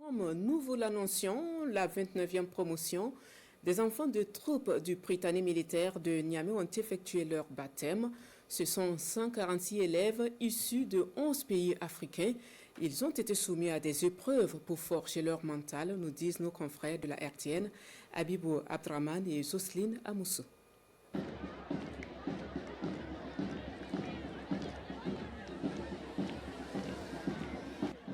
Comme nous vous l'annoncions, la 29e promotion des enfants de troupe du Prytanée militaire de Niamey ont effectué leur baptême. Ce sont 146 élèves issus de 11 pays africains. Ils ont été soumis à des épreuves pour forger leur mental, nous disent nos confrères de la RTN, Habibou Abdraman et Jocelyne Amoussou.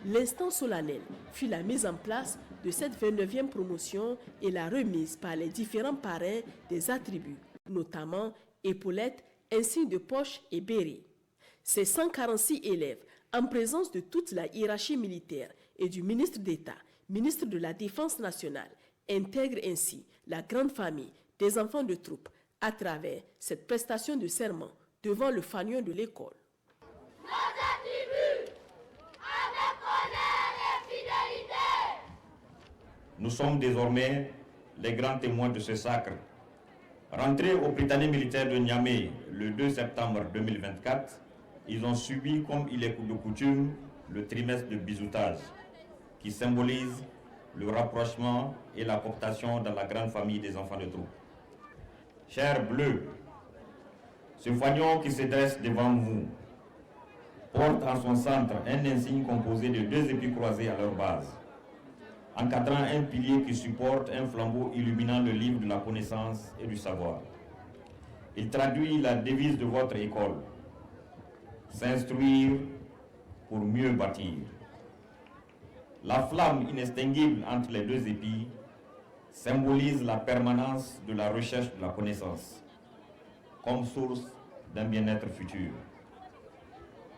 L'instant solennel fut la mise en place de cette 29e promotion et la remise par les différents parrains des attributs, notamment épaulettes, insignes de poche et bérets. Ces 146 élèves, en présence de toute la hiérarchie militaire et du ministre d'État, ministre de la Défense nationale, intègrent ainsi la grande famille des enfants de troupe à travers cette prestation de serment devant le fanion de l'école. Nous sommes désormais les grands témoins de ce sacre. Rentrés au Prytanée militaire de Niamey le 2 septembre 2024, ils ont subi, comme il est de coutume, le trimestre de biseautage, qui symbolise le rapprochement et la cooptation dans la grande famille des enfants de troupe. Chers bleus, ce fanion qui se dresse devant vous porte en son centre un insigne composé de 2 épis croisés à leur base, encadrant un pilier qui supporte un flambeau illuminant le livre de la connaissance et du savoir. Il traduit la devise de votre école: s'instruire pour mieux bâtir. La flamme inextinguible entre les 2 épis symbolise la permanence de la recherche de la connaissance comme source d'un bien-être futur.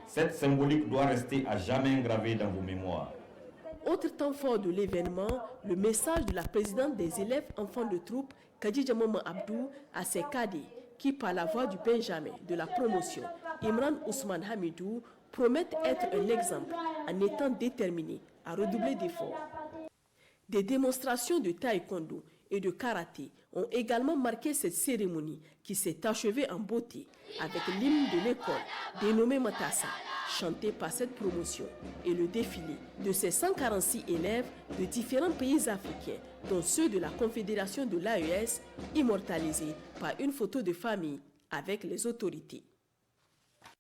Cette symbolique doit rester à jamais gravée dans vos mémoires. Autre temps fort de l'événement, le message de la présidente des élèves enfants de troupe, Khadija Maman Abdou, à ses cadets, qui par la voix du Benjamin de la promotion, Imran Ousmane Hamidou, promettent être un exemple en étant déterminés à redoubler d'efforts. Des démonstrations de taekwondo et de karaté ont également marqué cette cérémonie qui s'est achevée en beauté avec l'hymne de l'école dénommé Matassa, chanté par cette promotion, et le défilé de ces 146 élèves de différents pays africains, dont ceux de la Confédération de l'AES, immortalisés par une photo de famille avec les autorités.